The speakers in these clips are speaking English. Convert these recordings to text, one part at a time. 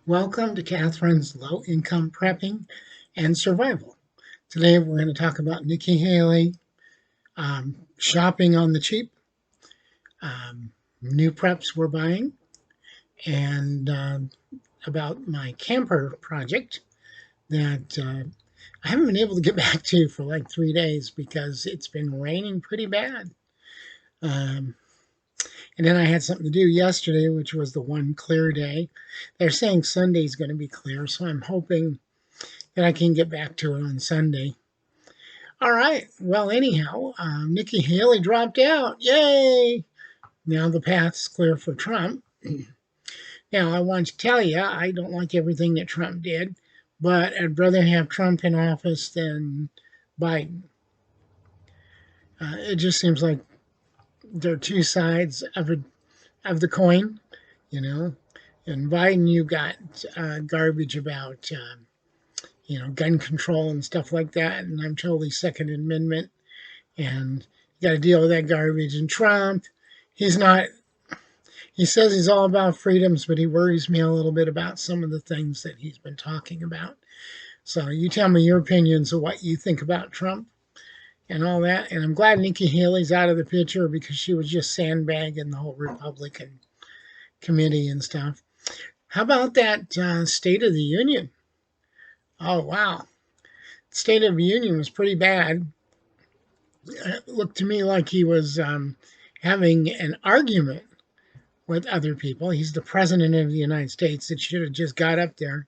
Welcome to Catherine's Low Income Prepping and Survival. Today we're going to talk about Nikki Hailley, shopping on the cheap, new preps we're buying, and about my camper project that I haven't been able to get back to for like 3 days because it's been raining pretty bad. Um, and then I had something to do yesterday, which was the one clear day. They're saying Sunday's going to be clear, so I'm hoping that I can get back to it on Sunday. All right. Well, anyhow, Nikki Haley dropped out. Yay! Now the path's clear for Trump. Now, I want to tell you, I don't like everything that Trump did, but I'd rather have Trump in office than Biden. It just seems like there are two sides of the coin, you know. And Biden, you got garbage about gun control and stuff like that. And I'm totally Second Amendment. And you got to deal with that garbage. And Trump, he's not, he says he's all about freedoms, but he worries me a little bit about some of the things that he's been talking about. So you tell me your opinions of what you think about Trump and all that. And I'm glad Nikki Haley's out of the picture because she was just sandbagging the whole Republican committee and stuff. How about that State of the Union? Oh, wow. State of the Union was pretty bad. It looked to me like he was having an argument with other people. He's the president of the United States. It should have just got up there,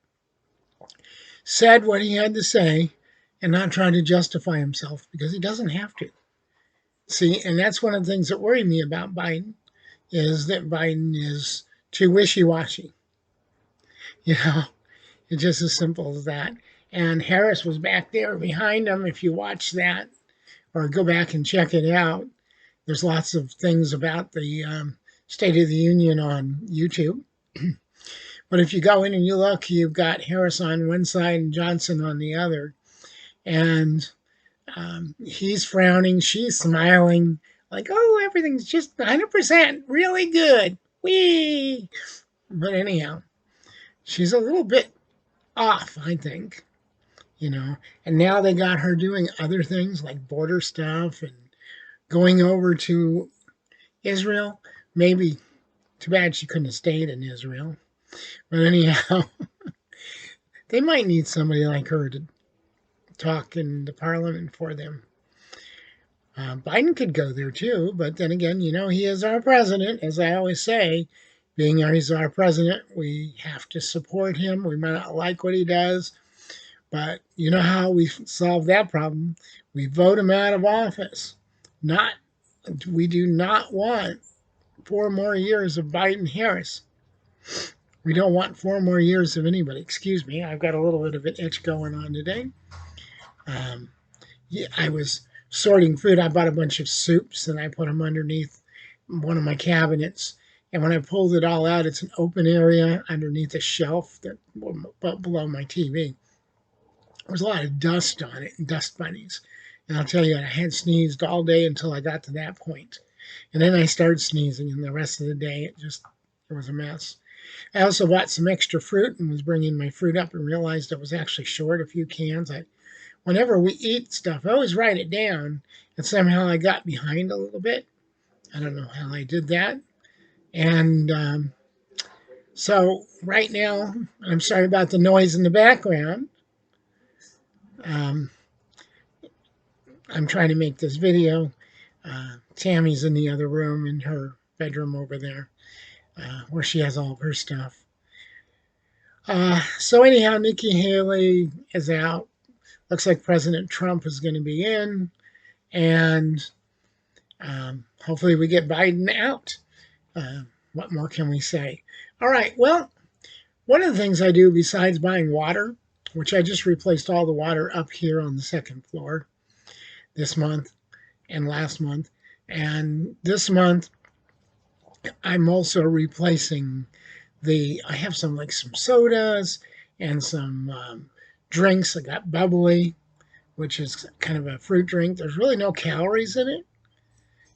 said what he had to say, and not tried to justify himself because he doesn't have to. See, and that's one of the things that worry me about Biden is that Biden is too wishy-washy. You know, it's just as simple as that. And Harris was back there behind him. If you watch that or go back and check it out, there's lots of things about the State of the Union on YouTube. But if you go in and you look, you've got Harris on one side and Johnson on the other. And he's frowning, she's smiling, like, oh, everything's just 100% really good. Whee! But anyhow, she's a little bit off, I think, And now they got her doing other things like border stuff and going over to Israel. Maybe too bad she couldn't have stayed in Israel. But anyhow, they might need somebody like her to talk in the parliament for them. Biden could go there too, but then again, he is our president, as I always say. Being he's our president, we have to support him. We might not like what he does, but you know how we solve that problem? We vote him out of office. We do not want 4 more years of Biden-Harris. We don't want 4 more years of anybody. Excuse me, I've got a little bit of an itch going on today. I was sorting food. I bought a bunch of soups and I put them underneath one of my cabinets. And when I pulled it all out, it's an open area underneath a shelf that below my TV. There was a lot of dust on it and dust bunnies. And I'll tell you, I had sneezed all day until I got to that point. And then I started sneezing, and the rest of the day, it was a mess. I also bought some extra fruit and was bringing my fruit up and realized I was actually short a few cans. Whenever we eat stuff, I always write it down, and somehow I got behind a little bit. I don't know how I did that. And so right now, I'm sorry about the noise in the background. I'm trying to make this video. Tammy's in the other room in her bedroom over there, where she has all of her stuff. So anyhow, Nikki Haley is out. Looks like President Trump is going to be in, and hopefully we get Biden out. What more can we say? All right, well, one of the things I do besides buying water, which I just replaced all the water up here on the second floor this month and last month, and this month I'm also replacing I have some sodas and some drinks. I got bubbly, which is kind of a fruit drink. There's really no calories in it,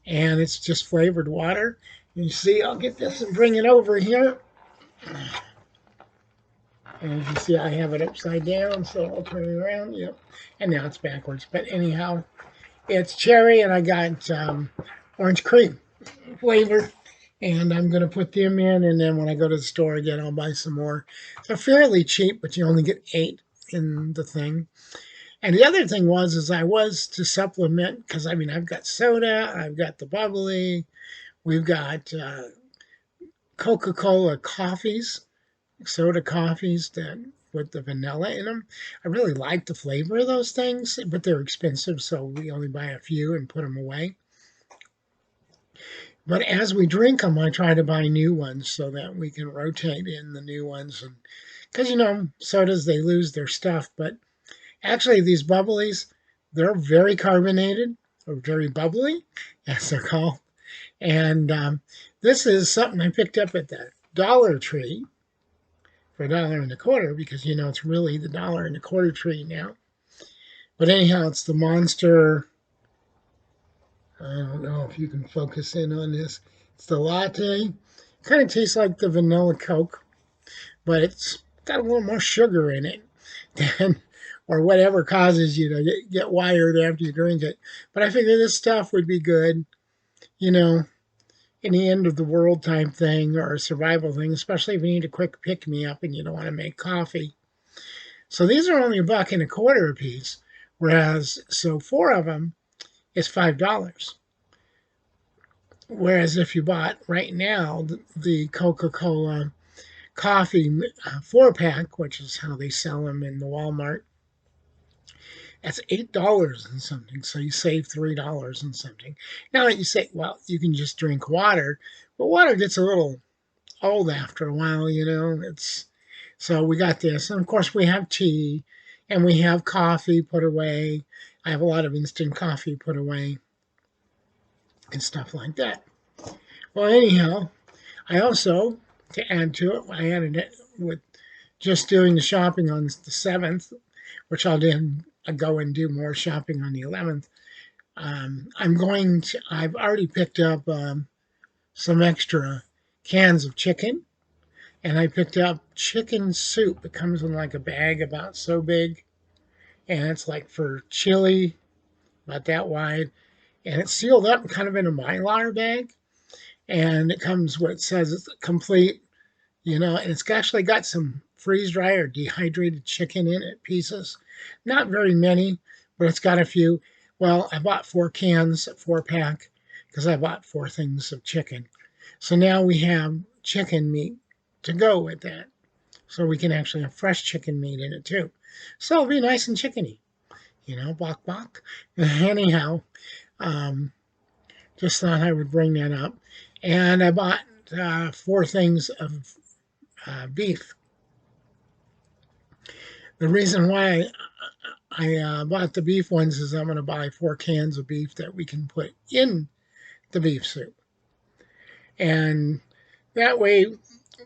and it's just flavored water. You see, I'll get this and bring it over here. And as you see, I have it upside down, so I'll turn it around. Yep. And now it's backwards. But anyhow, it's cherry, and I got orange cream flavor. And I'm going to put them in, and then when I go to the store again, I'll buy some more. They're fairly cheap, but you only get 8 in the thing. And the other thing is I was to supplement, because I mean, I've got soda, I've got the bubbly, we've got Coca-Cola coffees, soda coffees that with the vanilla in them. I really like the flavor of those things, but they're expensive, so we only buy a few and put them away. But as we drink them, I try to buy new ones so that we can rotate in the new ones. And because sodas, they lose their stuff, but actually these bubblies, they're very carbonated or very bubbly, as they're called. And this is something I picked up at the Dollar Tree for $1.25 because it's really the $1.25 tree now. But anyhow, it's the Monster. I don't know if you can focus in on this. It's the latte. Kind of tastes like the vanilla Coke, but it's got a little more sugar in it than, or whatever causes you to get wired after you drink it. But I figure this stuff would be good, in the end of the world type thing or a survival thing, especially if you need a quick pick me up and you don't want to make coffee. So these are only $1.25 a piece, whereas 4 of them is $5. Whereas if you bought right now the Coca-Cola coffee 4-pack, which is how they sell them in the Walmart, that's $8 and something. So you save $3 and something. Now that you say, well, you can just drink water, but water gets a little old after a while, It's so we got this, and of course we have tea, and we have coffee put away. I have a lot of instant coffee put away and stuff like that. Well, anyhow, I also, to add to it, I added it with just doing the shopping on the 7th, which I'll then go and do more shopping on the 11th. I've already picked up some extra cans of chicken, and I picked up chicken soup. It comes in like a bag about so big, and it's like for chili, about that wide, and it's sealed up kind of in a Mylar bag, and it comes what it says it's complete, and it's actually got some freeze dried or dehydrated chicken in it, pieces. Not very many, but it's got a few. Well, I bought 4 cans, 4-pack, because I bought 4 things of chicken. So now we have chicken meat to go with that. So we can actually have fresh chicken meat in it too. So it'll be nice and chickeny, bok bok. Anyhow, just thought I would bring that up. And I bought 4 things of beef. The reason why I bought the beef ones is I'm going to buy 4 cans of beef that we can put in the beef soup. And that way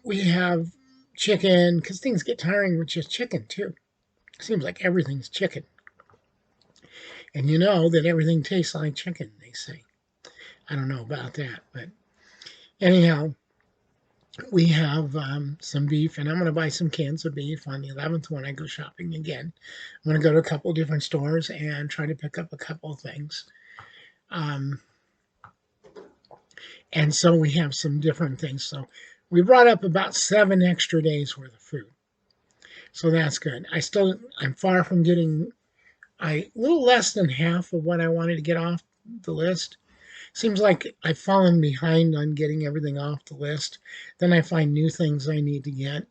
we have chicken, because things get tiring with just chicken too. It seems like everything's chicken. And you know that everything tastes like chicken, they say. I don't know about that, but anyhow, we have some beef, and I'm going to buy some cans of beef on the 11th when I go shopping again. I'm going to go to a couple different stores and try to pick up a couple of things. And so we have some different things. So we brought up about 7 extra days worth of food. So that's good. I'm far from getting a little less than half of what I wanted to get off the list. Seems like I've fallen behind on getting everything off the list. Then I find new things I need to get.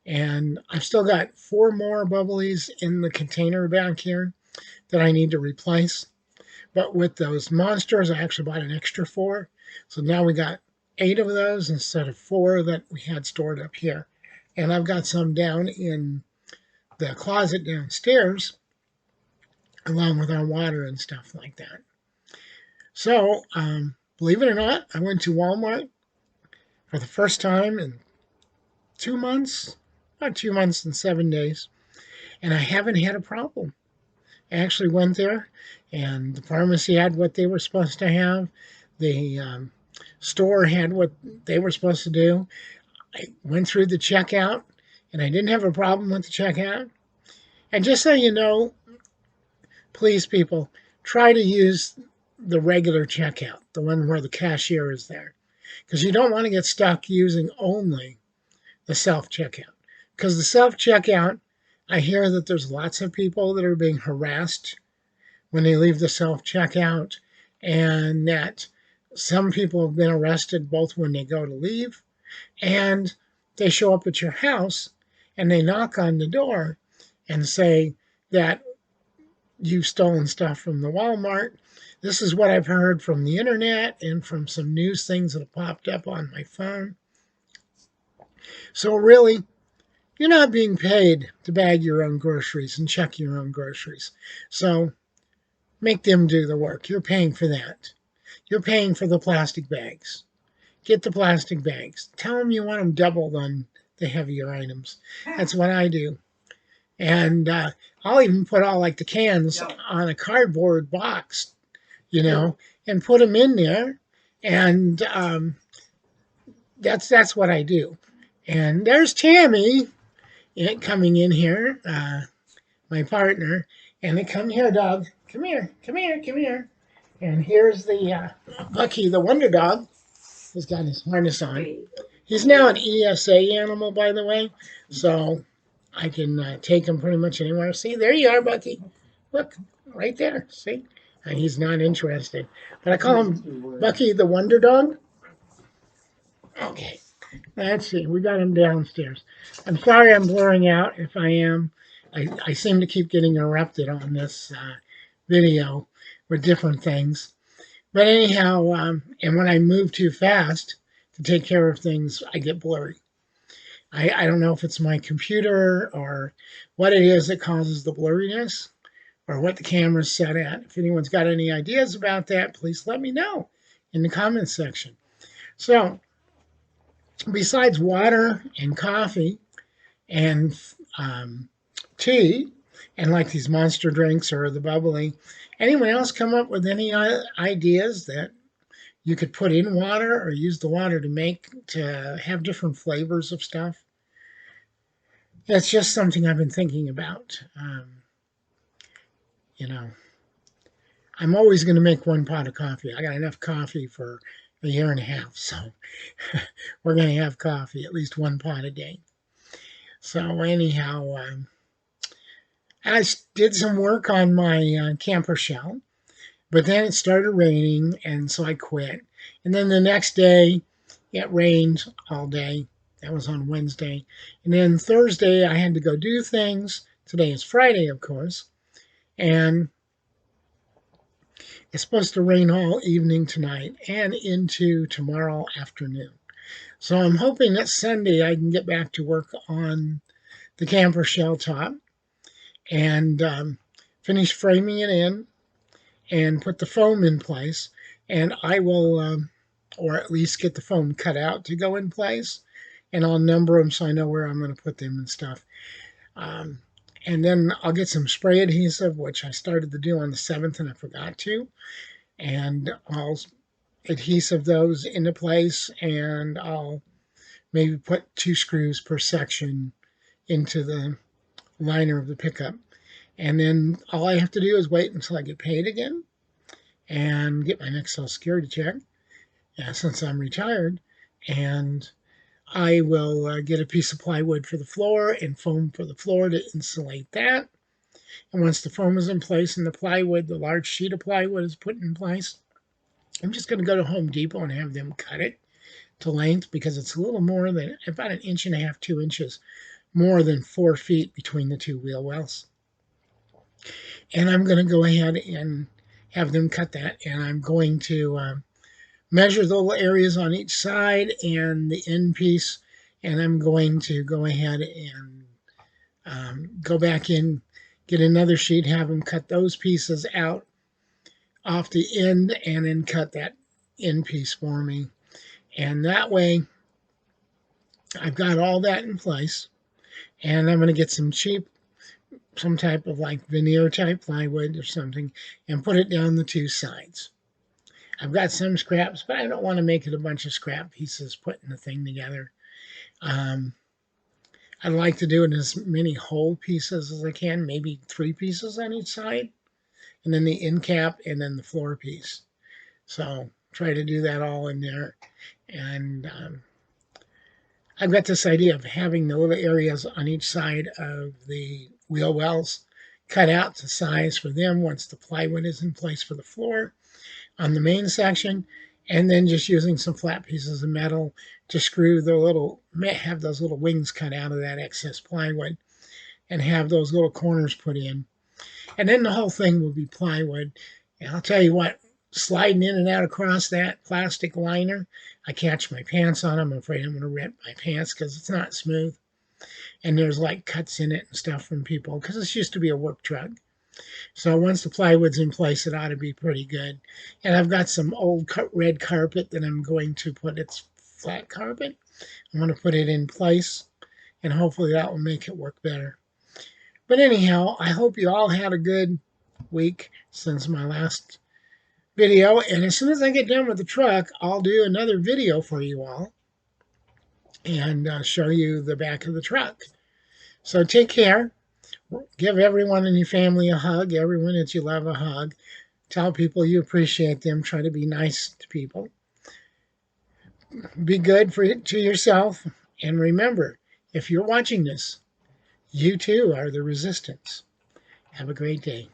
And I've still got 4 more bubblies in the container back here that I need to replace. But with those monsters, I actually bought an extra 4. So now we got 8 of those instead of 4 that we had stored up here. And I've got some down in the closet downstairs, along with our water and stuff like that. So, believe it or not, I went to Walmart for the first time in 2 months, about 2 months and 7 days, and I haven't had a problem. I actually went there, and the pharmacy had what they were supposed to have. The store had what they were supposed to do. I went through the checkout, and I didn't have a problem with the checkout. And just so you know, please, people, try to use the regular checkout, the one where the cashier is there, because you don't want to get stuck using only the self checkout. Because the self checkout, I hear that there's lots of people that are being harassed when they leave the self checkout, and that some people have been arrested both when they go to leave and they show up at your house and they knock on the door and say that you've stolen stuff from the Walmart. This is what I've heard from the internet and from some news things that have popped up on my phone. So really, you're not being paid to bag your own groceries and check your own groceries. So make them do the work. You're paying for that. You're paying for the plastic bags. Get the plastic bags. Tell them you want them doubled on the heavier items. That's what I do. And I'll even put all like the cans on a cardboard box, and put them in there. And that's what I do. And there's Tammy coming in here, my partner. And they come here, dog. Come here, come here, come here. And here's the Bucky, the Wonder Dog. He's got his harness on. He's now an ESA animal, by the way, so I can take him pretty much anywhere. See, there you are, Bucky. Look, right there. See? And he's not interested. But I call him Bucky the Wonder Dog. Okay. Let's see. We got him downstairs. I'm sorry I'm blurring out. If I am, I seem to keep getting interrupted on this video with different things. But anyhow, and when I move too fast to take care of things, I get blurry. I don't know if it's my computer or what it is that causes the blurriness or what the camera's set at. If anyone's got any ideas about that, please let me know in the comments section. So, besides water and coffee and tea, and like these monster drinks or the bubbly, anyone else come up with any ideas that you could put in water or use the water to have different flavors of stuff? That's just something I've been thinking about. I'm always going to make one pot of coffee. I got enough coffee for a year and a half, so we're going to have coffee, at least one pot a day. So anyhow, I did some work on my camper shell, but then it started raining, and so I quit. And then the next day, it rained all day. That was on Wednesday. And then Thursday, I had to go do things. Today is Friday, of course. And it's supposed to rain all evening tonight and into tomorrow afternoon. So I'm hoping that Sunday I can get back to work on the camper shell top and finish framing it in and put the foam in place. And I will, or at least get the foam cut out to go in place. And I'll number them so I know where I'm going to put them and stuff. And then I'll get some spray adhesive, which I started to do on the 7th and I forgot to. And I'll adhesive those into place, and I'll maybe put 2 screws per section into the liner of the pickup. And then all I have to do is wait until I get paid again and get my next Social Security check, since I'm retired. And I will get a piece of plywood for the floor and foam for the floor to insulate that. And once the foam is in place and the plywood, the large sheet of plywood is put in place, I'm just going to go to Home Depot and have them cut it to length, because it's a little more than, about 1.5 inches, 2 inches more than 4 feet between the 2 wheel wells. And I'm going to go ahead and have them cut that. And I'm going to measure the little areas on each side and the end piece, and I'm going to go ahead and go back in, get another sheet, have them cut those pieces out off the end, and then cut that end piece for me. And that way, I've got all that in place, and I'm going to get some cheap, some type of like veneer type plywood or something, and put it down the 2 sides. I've got some scraps, but I don't want to make it a bunch of scrap pieces putting the thing together. I I'd like to do it in as many whole pieces as I can, maybe 3 pieces on each side, and then the end cap and then the floor piece. So try to do that all in there. And I've got this idea of having the little areas on each side of the wheel wells cut out to size for them once the plywood is in place for the floor on the main section, and then just using some flat pieces of metal to screw the little, have those little wings cut out of that excess plywood and have those little corners put in. And then the whole thing will be plywood. And I'll tell you what, sliding in and out across that plastic liner, I catch my pants on. I'm afraid I'm going to rip my pants because it's not smooth. And there's like cuts in it and stuff from people because this used to be a work truck. So once the plywood's in place, it ought to be pretty good. And I've got some old red carpet that I'm going to put, it's flat carpet. I'm going to put it in place and hopefully that will make it work better. But anyhow, I hope you all had a good week since my last video. And as soon as I get done with the truck, I'll do another video for you all and show you the back of the truck. So take care. Give everyone in your family a hug, everyone that you love a hug. Tell people you appreciate them. Try to be nice to people. Be good to yourself. And remember, if you're watching this, you too are the resistance. Have a great day.